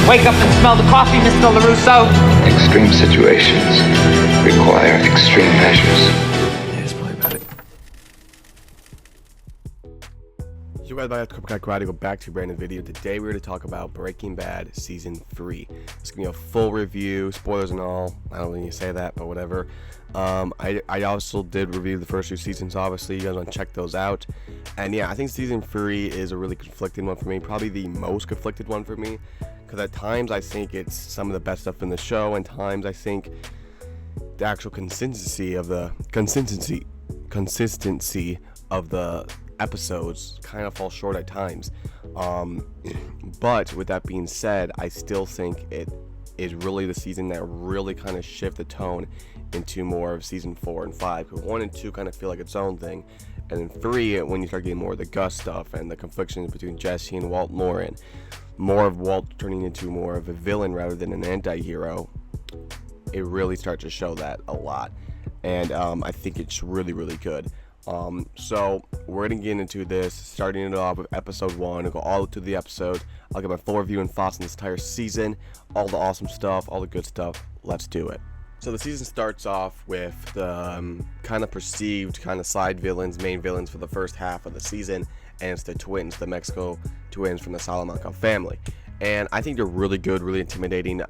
Wake up and smell the coffee, Mr. LaRusso. Extreme situations require extreme measures. Let's play about it. You guys, my Karate, go back to a brand new video. Today we're going to talk about Breaking Bad Season 3. It's going to be a full review, spoilers and all. I don't need to say that, but whatever. I also did review the first two seasons, obviously. You guys want to check those out. And yeah, I think Season 3 is a really conflicting one for me. Probably the most conflicted one for me. Because at times I think it's some of the best stuff in the show, and times I think the actual consistency of the episodes kind of fall short at times. But with that being said, I still think it is really the season that really kind of shift the tone into more of season 4 and 5. Because 1 and 2 kind of feel like its own thing, and then 3, when you start getting more of the Gus stuff and the conflictions between Jesse and Walt Morin, more of Walt turning into more of a villain rather than an anti-hero, it really starts to show that a lot. And I think it's really, really good. So we're gonna get into this, starting it off with episode 1 and go all to the episode. I'll get my full review and thoughts on this entire season, all the awesome stuff, all the good stuff. Let's do it. So the season starts off with the kind of perceived kind of side villains, main villains for the first half of the season, and it's the twins, the Mexico twins from the Salamanca family. And I think they're really good, really intimidating.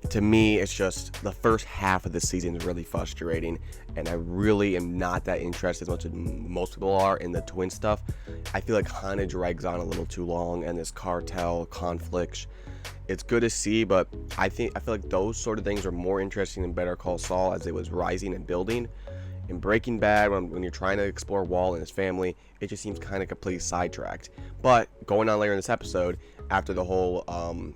To me, it's just the first half of the season is really frustrating, and I really am not that interested as much as most people are in the twin stuff. I feel like kind of drags on a little too long, and this cartel conflict, it's good to see, but I feel like those sort of things are more interesting in Better Call Saul as it was rising and building. In Breaking Bad, when you're trying to explore Walt and his family, it just seems kind of completely sidetracked. But going on later in this episode, after the whole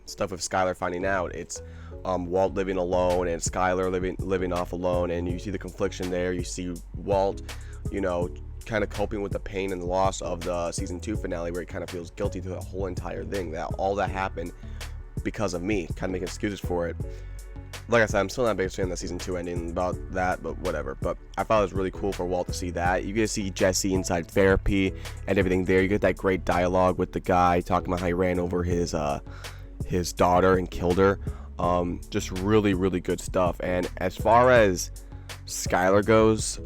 stuff with Skyler finding out, it's Walt living alone and Skyler living off alone, and you see the confliction there. You see Walt, kind of coping with the pain and the loss of the season 2 finale, where he kind of feels guilty to the whole entire thing, that all that happened because of me, kind of making excuses for it. Like I said, I'm still not a big fan of the season 2 ending about that, but whatever. But I thought it was really cool for Walt to see that. You get to see Jesse inside therapy and everything there. You get that great dialogue with the guy talking about how he ran over his daughter and killed her. Just really, really good stuff. And as far as Skyler goes,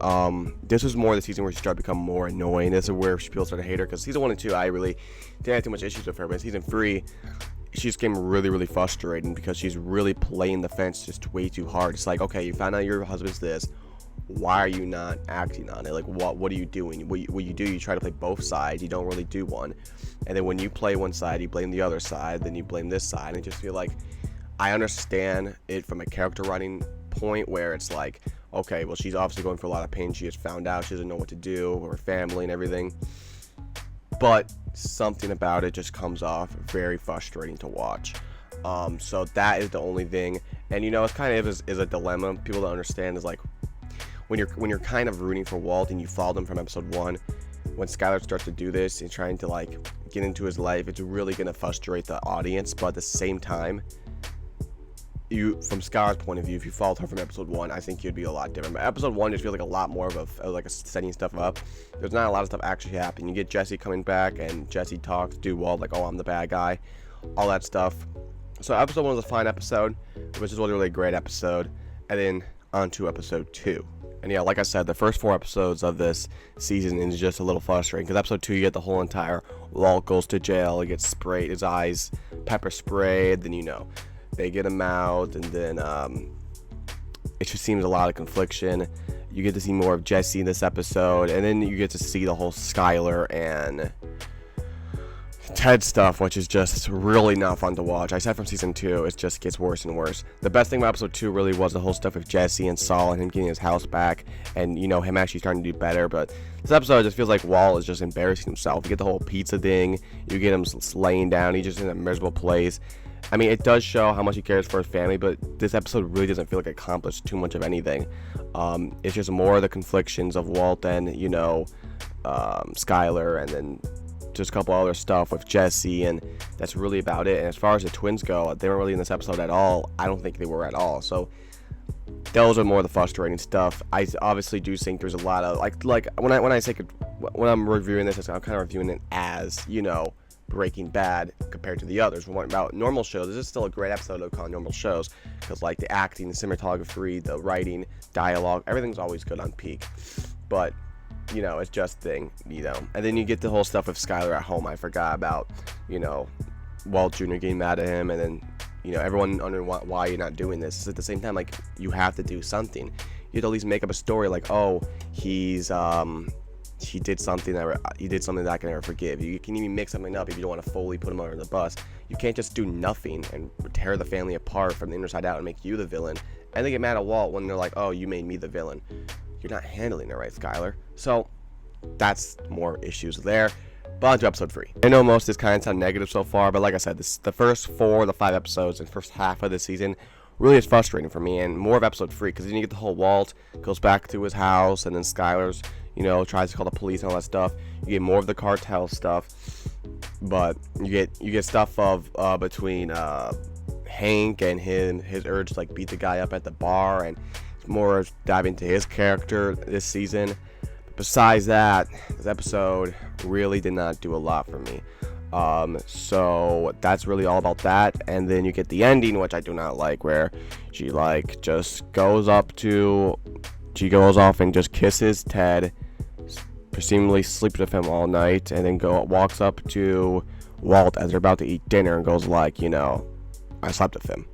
this was more the season where she started to become more annoying. This is where people started to hate her, because season 1 and 2, I really didn't have too much issues with her, but season 3, she just became really, really frustrating because she's really playing the fence just way too hard. It's like, okay, you found out your husband's this, why are you not acting on it? Like, what are you doing? What you do, you try to play both sides, you don't really do one, and then when you play one side, you blame the other side, then you blame this side, and I just feel like, I understand it from a character writing point where it's like, okay, well, she's obviously going through a lot of pain, she just found out, she doesn't know what to do, her family and everything, but something about it just comes off very frustrating to watch. So that is the only thing. And it's kind of is a dilemma people don't understand, is like when you're kind of rooting for Walt and you followed him from episode 1, when Skyler starts to do this and trying to like get into his life, it's really gonna frustrate the audience. But at the same time, from Skyler's point of view, if you followed her from episode 1, I think you'd be a lot different. But episode 1 just feels like a lot more of a setting stuff up. There's not a lot of stuff actually happening. You get Jesse coming back, and Jesse talks to Walt like, oh, I'm the bad guy, all that stuff. So episode 1 was a fine episode, which is really, really great episode. And then on to episode 2. And yeah, like I said, the first 4 episodes of this season is just a little frustrating, because episode 2, you get the whole entire Walt goes to jail, he gets sprayed, his eyes pepper sprayed, then they get him out, and then it just seems a lot of confliction. You get to see more of Jesse in this episode, and then you get to see the whole Skyler and Ted stuff, which is just really not fun to watch. I said from season 2, it just gets worse and worse. The best thing about episode 2 really was the whole stuff with Jesse and Saul and him getting his house back, and him actually starting to do better. But this episode just feels like Walt is just embarrassing himself. You get the whole pizza thing, you get him laying down, he's just in a miserable place. I mean, it does show how much he cares for his family, but this episode really doesn't feel like it accomplished too much of anything. It's just more of the conflictions of Walt and, Skyler, and then just a couple other stuff with Jesse, and that's really about it. And as far as the twins go, they weren't really in this episode at all. I don't think they were at all. So those are more the frustrating stuff. I obviously do think there's a lot of, like when I'm reviewing this, I'm kind of reviewing it as, Breaking Bad compared to the others. We're talking about normal shows. This is still a great episode of calling normal shows because like the acting, the cinematography, the writing, dialogue, everything's always good on peak. But it's just thing, And then you get the whole stuff with Skyler at home. I forgot about, Walt Jr. getting mad at him, and then, everyone wondering why you're not doing this. At the same time, like, you have to do something. You have to at least make up a story like, oh, he did something that I can never forgive. You can even make something up if you don't want to fully put him under the bus. You can't just do nothing and tear the family apart from the inside out and make you the villain. And they get mad at Walt when they're like, oh, you made me the villain. You're not handling it right, Skyler. So that's more issues there. But on to episode 3. I know most of this kind of sound negative so far, but like I said, the first 4 of the 5 episodes and first half of the season really is frustrating for me, and more of episode 3, because then you get the whole Walt goes back to his house, and then Skyler's, tries to call the police and all that stuff. You get more of the cartel stuff, but you get stuff of between Hank and his urge to like beat the guy up at the bar, and more diving into his character this season. But besides that, this episode really did not do a lot for me. So that's really all about that. And then you get the ending, which I do not like, where she just goes off and just kisses Ted, presumably sleeps with him all night, and then walks up to Walt as they're about to eat dinner and goes I slept with him.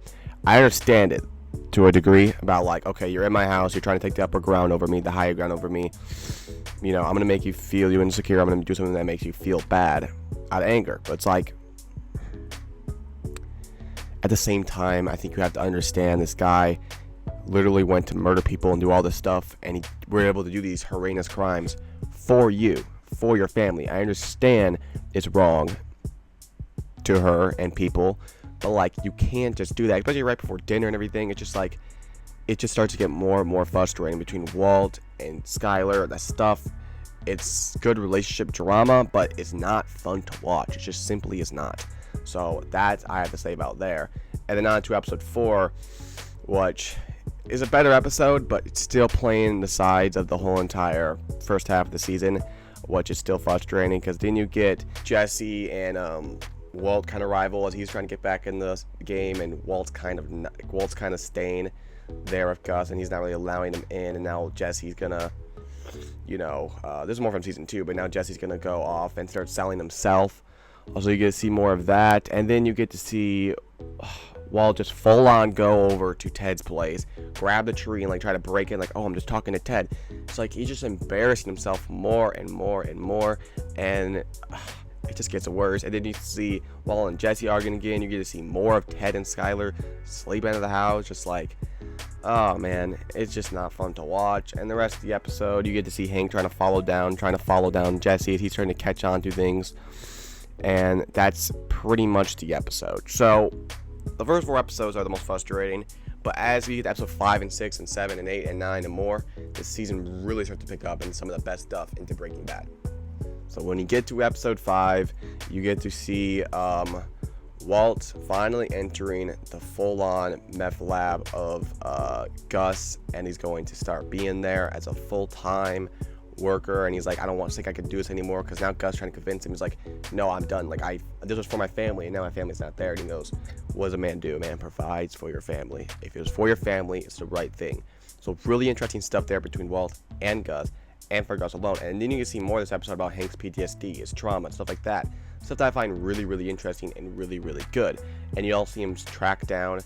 I understand it to a degree about okay, you're in my house, you're trying to take the upper ground over me, the higher ground over me. I'm going to make you feel insecure. I'm going to do something that makes you feel bad out of anger. But it's at the same time, I think you have to understand this guy literally went to murder people and do all this stuff, and he were able to do these horrendous crimes for you, for your family. I understand it's wrong to her and people, but you can't just do that, especially right before dinner and everything. It's just it just starts to get more and more frustrating between Walt and Skyler. That stuff, it's good relationship drama, but it's not fun to watch. It just simply is not. So that I have to say about there. And then on to episode 4, which is a better episode, but it's still playing the sides of the whole entire first half of the season, which is still frustrating, because then you get Jesse and Walt kind of rival as he's trying to get back in the game, and Walt's kind of staying there with Gus, and he's not really allowing him in. And now Jesse's gonna, this is more from season 2, but now Jesse's gonna go off and start selling himself. Also, you get to see more of that, and then you get to see Walt just full on go over to Ted's place, grab the tree and try to break in, oh, I'm just talking to Ted. It's he's just embarrassing himself more and more and more, and it just gets worse. And then you see Walt and Jesse arguing again. You get to see more of Ted and Skyler sleeping out of the house, just oh man, it's just not fun to watch. And the rest of the episode, you get to see Hank trying to follow down Jesse as he's trying to catch on to things. And that's pretty much the episode. So the first 4 episodes are the most frustrating, but as we get to episode 5 and 6 and 7 and 8 and 9 and more, this season really starts to pick up and some of the best stuff into Breaking Bad. So when you get to episode 5, you get to see Walt finally entering the full-on meth lab of Gus, and he's going to start being there as a full-time worker. And he's I don't think I can do this anymore, because now Gus trying to convince him. He's no, I'm done. This was for my family, and now my family's not there. And he goes, what does a man do? A man provides for your family. If it was for your family, it's the right thing. So really interesting stuff there between Walt and Gus, and for Gus alone. And then you can see more of this episode about Hank's PTSD, his trauma, and stuff like that. Stuff that I find really, really interesting and really, really good. And you all see him track down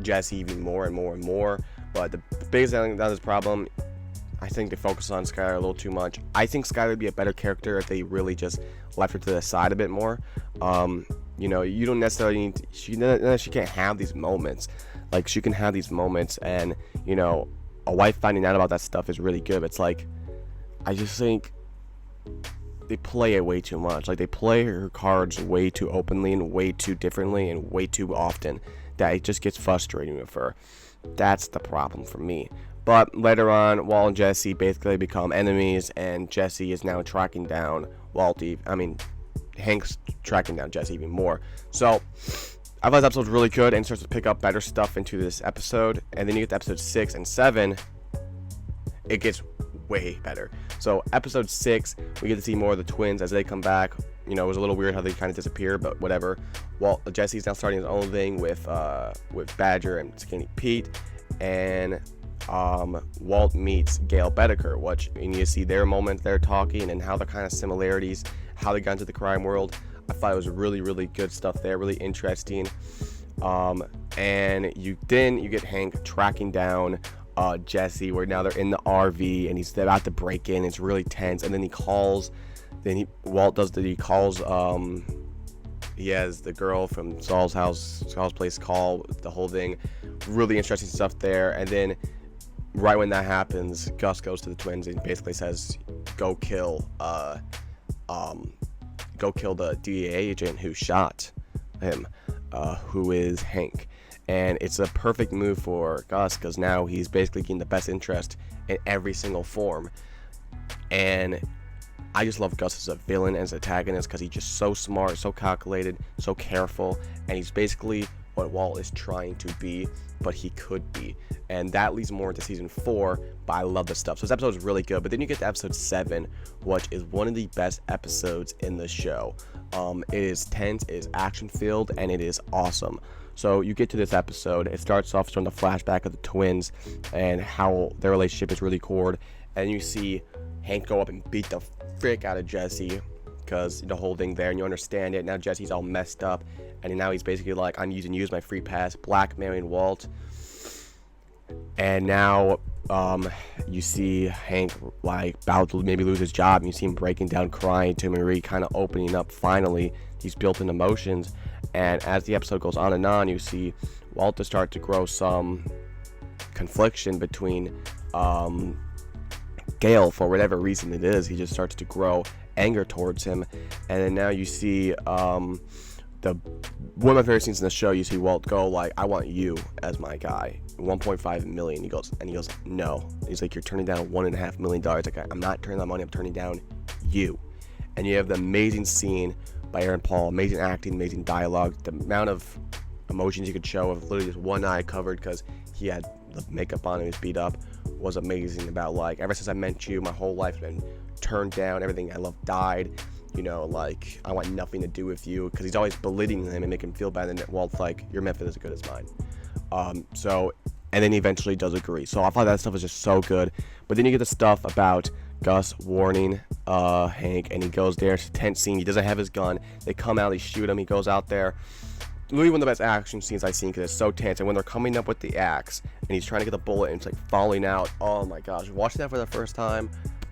Jesse even more and more and more. But the biggest thing that is problem, I think they focus on Skyler a little too much. I think Skyler would be a better character if they really just left her to the side a bit more. You don't necessarily need to, she can't have these moments. She can have these moments, and a wife finding out about that stuff is really good. It's I just think they play it way too much. They play her cards way too openly and way too differently and way too often, that it just gets frustrating with her. That's the problem for me. But later on, Walt and Jesse basically become enemies, and Jesse is now tracking down Hank's tracking down Jesse even more. So I thought this episode was really good, and starts to pick up better stuff into this episode. And then you get to episode 6 and 7, it gets way better. So episode 6, we get to see more of the twins as they come back. it was a little weird how they kind of disappeared, but whatever. Well, Jesse's now starting his own thing with Badger and Skinny Pete, and Walt meets Gail Bedecker, and you see their moment, they're talking, and how the kind of similarities, how they got into the crime world. I thought it was really, really good stuff there, really interesting. And you get Hank tracking down Jesse, where now they're in the RV and he's about to break in. It's really tense, and then he calls. He has the girl from Saul's place call, the whole thing. Really interesting stuff there. And then right when that happens, Gus goes to the twins and basically says, go kill the DEA agent who shot him, who is Hank. And it's a perfect move for Gus, because now he's basically getting the best interest in every single form. And I just love Gus as a villain, as an antagonist, because he's just so smart, so calculated, so careful, and he's basically what Walt is trying to be, but he could be. And that leads more into season 4, but I love this stuff. So this episode is really good, but then you get to episode 7, which is one of the best episodes in the show. It is tense, it is action filled, and it is awesome. So you get to this episode, it starts off showing the flashback of the twins and how their relationship is really core, and you see Hank go up and beat the frick out of Jesse, because the whole thing there, and you understand it. Now Jesse's all messed up, and now he's basically like, I'm using you as my free pass, blackmailing Walt. And now you see Hank like about to maybe lose his job, and you see him breaking down, crying to Marie, kind of opening up finally these built-in emotions. And as the episode goes on, you see Walt start to grow some confliction between Gail. For whatever reason it is, he just starts to grow anger towards him. And then now you see one of my favorite scenes in the show, you see Walt go like, I want you as my guy, 1.5 million. He goes, no. He's like, you're turning down $1.5 million. Like, I'm not turning down money, I'm turning down you. And you have the amazing scene by Aaron Paul, amazing acting, amazing dialogue. The amount of emotions you could show of literally just one eye covered because he had the makeup on and he was beat up was amazing. About like, ever since I met you, my whole life's been turned down, everything I love died, like I want nothing to do with you, because he's always belittling him and making him feel bad, and Walt's like, your method is as good as mine. And then he eventually does agree. So I thought that stuff was just so good. But then you get the stuff about Gus warning Hank, and he goes there. It's a tense scene. He doesn't have his gun. They come out, they shoot him. He goes out there. Literally one of the best action scenes I've seen, because it's so tense. And when they're coming up with the axe, and he's trying to get the bullet, and it's like falling out. Oh my gosh! Watching that for the first time,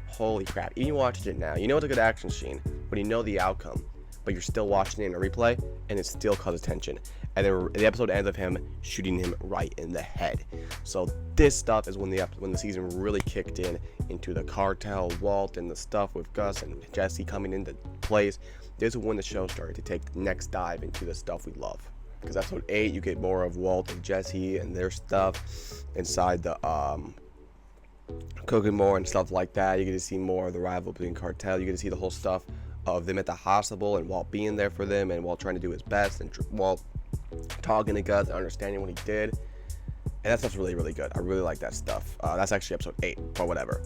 holy crap! Even you watching it now, you know it's a good action scene, but you know the outcome, but you're still watching it in a replay, and it still causes tension. And then the episode ends with him shooting him right in the head. So this stuff is when the season really kicked into the cartel, Walt, and the stuff with Gus and Jesse coming into place. This is when the show started to take the next dive into the stuff we love. Because episode 8, you get more of Walt and Jesse and their stuff inside the cooking more and stuff like that. You get to see more of the rival between cartel. You get to see the whole stuff of them at the hospital and Walt being there for them, and Walt trying to do his best, and Walt talking to Gus and understanding what he did. And that stuff's really, really good. I really like that stuff. That's actually episode 8, but whatever.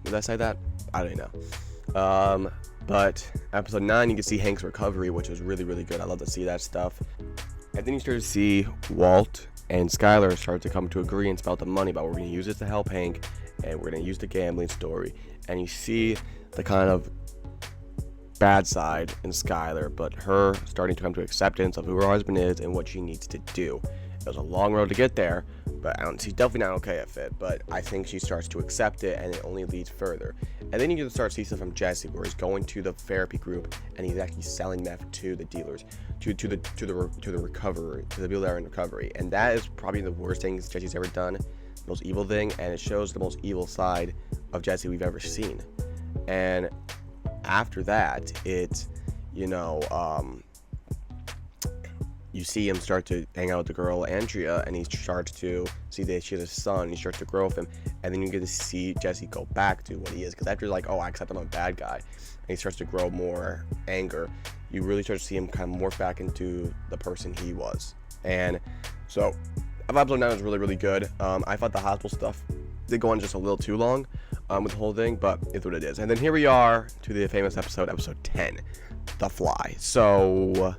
Did I say that? I don't know. But episode 9, you can see Hank's recovery, which was really, really good. I love to see that stuff. And then you start to see Walt and Skylar start to come to agreements about the money, but we're going to use this to help Hank, and we're going to use the gambling story. And you see the kind of bad side in Skylar, but her starting to come to acceptance of who her husband is and what she needs to do. It was a long road to get there, but she's definitely not okay with it, but I think she starts to accept it, and it only leads further. And then you get to start to see stuff from Jesse, where he's going to the therapy group, and he's actually selling meth to the dealers, to the recovery, to the people that are in recovery. And that is probably the worst thing Jesse's ever done, the most evil thing, and it shows the most evil side of Jesse we've ever seen. And after that, you see him start to hang out with the girl Andrea, and he starts to see that she has a son. He starts to grow with him, and then you get to see Jesse go back to what he is, because after like, oh, I accept I'm a bad guy, and he starts to grow more anger, you really start to see him kind of morph back into the person he was. And so episode 9 was really, really good. I thought the hospital stuff did go on just a little too long with the whole thing, but it's what it is. And then here we are to the famous episode 10. The Fly. So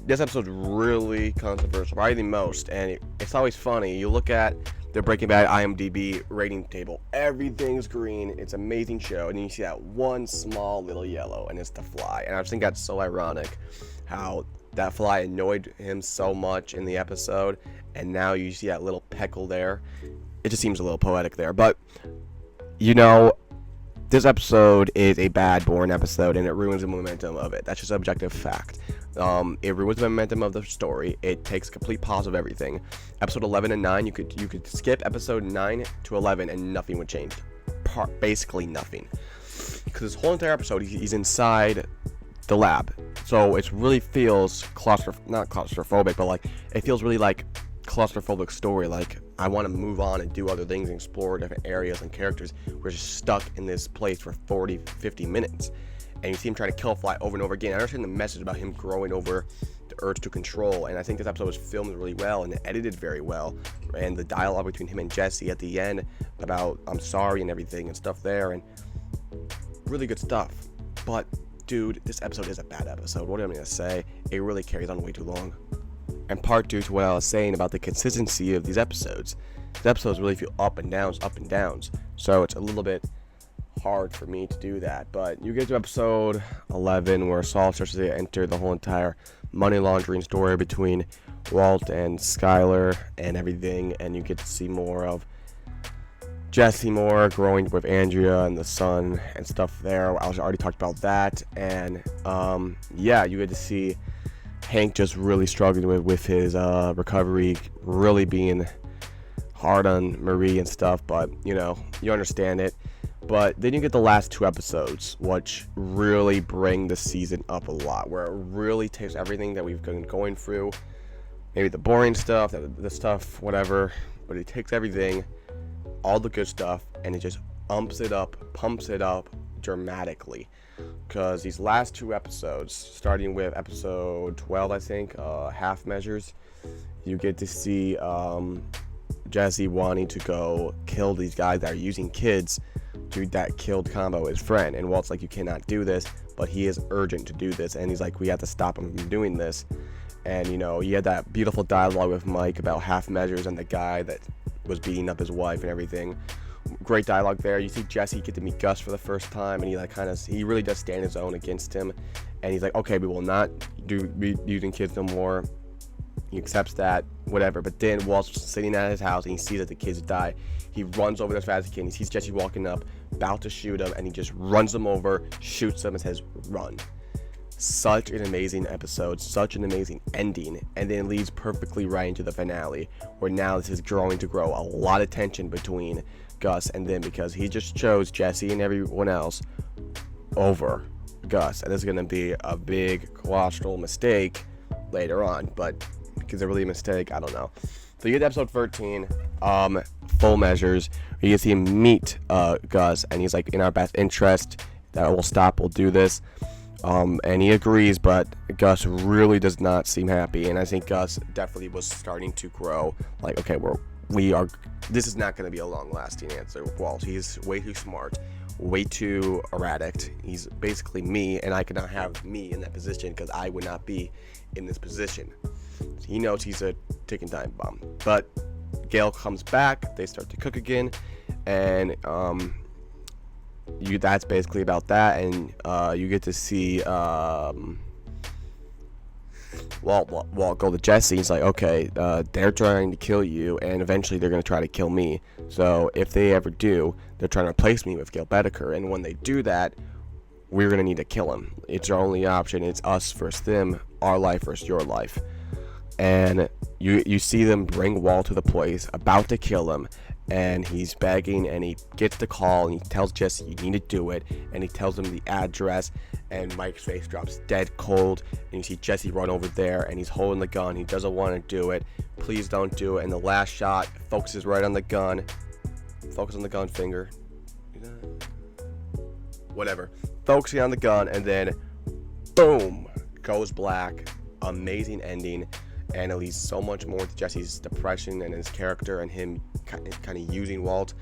this episode's really controversial, probably the most, and it's always funny. You look at the Breaking Bad IMDb rating table, everything's green, it's an amazing show, and then you see that one small little yellow, and it's The Fly. And I just think that's so ironic how that fly annoyed him so much in the episode, and now you see that little peckle there. It just seems a little poetic there, but this episode is a bad, boring episode, and it ruins the momentum of it. That's just objective fact. It ruins the momentum of the story. It takes complete pause of everything. Episode 11 and 9, you could skip episode 9 to 11, and nothing would change. Basically nothing. Because this whole entire episode, he's inside the lab, so it really feels not claustrophobic, but like it feels really like claustrophobic story. Like, I want to move on and do other things and explore different areas and characters. We're just stuck in this place for 40-50 minutes, and you see him trying to kill a fly over and over again. I understand the message about him growing over the urge to control, and I think this episode was filmed really well and edited very well, and the dialogue between him and Jesse at the end about I'm sorry and everything and stuff there, and really good stuff. But dude, this episode is a bad episode. What am I going to say? It really carries on way too long. And part due to what I was saying about the consistency of these episodes. These episodes really feel up and downs. So it's a little bit hard for me to do that. But you get to episode 11 where Saul starts to enter the whole entire money laundering story between Walt and Skyler and everything. And you get to see more of Jesse more growing with Andrea and the son and stuff there. I already talked about that. And you get to see Hank just really struggling with his recovery, really being hard on Marie and stuff, but you understand it. But then you get the last 2 episodes, which really bring the season up a lot, where it really takes everything that we've been going through, maybe the boring stuff, the stuff, whatever, but it takes everything, all the good stuff, and it just pumps it up dramatically. Because these last 2 episodes, starting with episode 12, I think, Half Measures, you get to see Jesse wanting to go kill these guys that are using kids that killed Combo, his friend. And Walt's like, you cannot do this, but he is urgent to do this, and he's like, we have to stop him from doing this. And you had that beautiful dialogue with Mike about Half Measures and the guy that was beating up his wife and everything. Great dialogue there. You see Jesse get to meet Gus for the first time, and he really does stand his own against him, and he's like, okay, we will not be using kids no more. He accepts that, whatever. But then Walt's sitting at his house and he sees that the kids die. He runs over there as fast as he can. He sees Jesse walking up, about to shoot him, and he just runs him over, shoots him, and says, run. Such an amazing episode, such an amazing ending, and then leads perfectly right into the finale, where now this is growing to grow a lot of tension between Gus and them, because he just chose Jesse and everyone else over Gus, and this is going to be a big colossal mistake later on, but is it really a mistake? I don't know. So you get episode 13, Full Measures, where you get to see him meet Gus, and he's like, in our best interest, that we'll do this. And he agrees, but Gus really does not seem happy, and I think Gus definitely was starting to grow. Like, okay, this is not going to be a long-lasting answer. Walt, he's way too smart, way too erratic. He's basically me, and I could not have me in that position because I would not be in this position. He knows he's a ticking time bomb. But Gail comes back, they start to cook again, and that's basically about that. And you get to see Walt go to Jesse. He's like, okay, they're trying to kill you, and eventually they're going to try to kill me. So if they ever do, they're trying to replace me with Gail Bedecker, and when they do that, we're going to need to kill him. It's our only option. It's us versus them, our life versus your life. And you see them bring Walt to the place, about to kill him, and he's begging, and he gets the call, and he tells Jesse, you need to do it, and he tells him the address, and Mike's face drops dead cold, and you see Jesse run over there, and he's holding the gun. He doesn't want to do it. Please don't do it. And the last shot focuses right on the gun. Focus on the gun finger. Whatever. Focusing on the gun, and then boom, goes black. Amazing ending. And it leads so much more to Jesse's depression and his character and him kind of using Walt.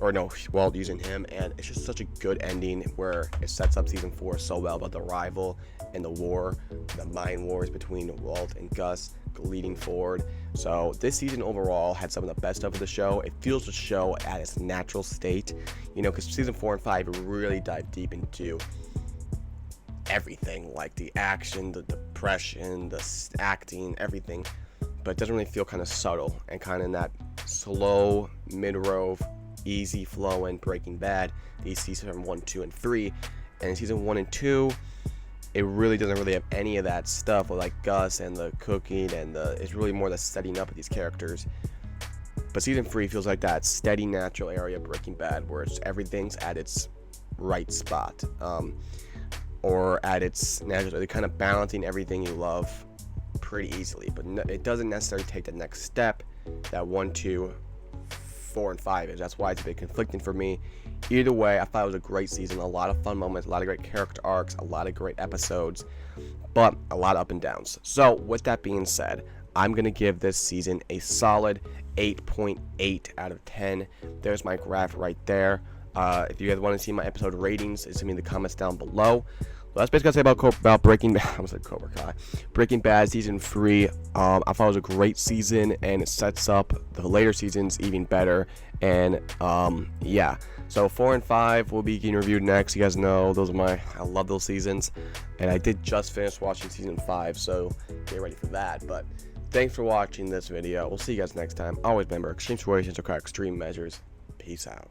or no, Walt using him, and it's just such a good ending where it sets up season 4 so well about the rival and the war, the mind wars between Walt and Gus leading forward. So this season overall had some of the best of the show. It feels the show at its natural state, because season 4 and 5 really dive deep into everything, like the action, the depression, the acting, everything, but it doesn't really feel kind of subtle and kind of in that slow mid-row, easy flowing Breaking Bad. These season 1, 2, and 3, and in season 1 and 2, it really doesn't really have any of that stuff with like Gus and the cooking and it's really more the setting up of these characters. But season 3 feels like that steady, natural area of Breaking Bad where everything's at its right spot, or at its natural. They're kind of balancing everything you love pretty easily, but it doesn't necessarily take the next step that 1, 2, 4, and 5 is. That's why it's a bit conflicting for me. Either way, I thought it was a great season, a lot of fun moments, a lot of great character arcs, a lot of great episodes, but a lot of up and downs. So with that being said, I'm going to give this season a solid 8.8 out of 10. There's my graph right there. If you guys want to see my episode ratings, it's going to be in the comments down below. So that's basically what I say about Breaking Bad. I almost said Cobra Kai. Breaking Bad season 3. I thought it was a great season, and it sets up the later seasons even better. And yeah, so 4 and 5 will be getting reviewed next. You guys know I love those seasons, and I did just finish watching season 5, so get ready for that. But thanks for watching this video. We'll see you guys next time. Always remember, extreme situations require extreme measures. Peace out.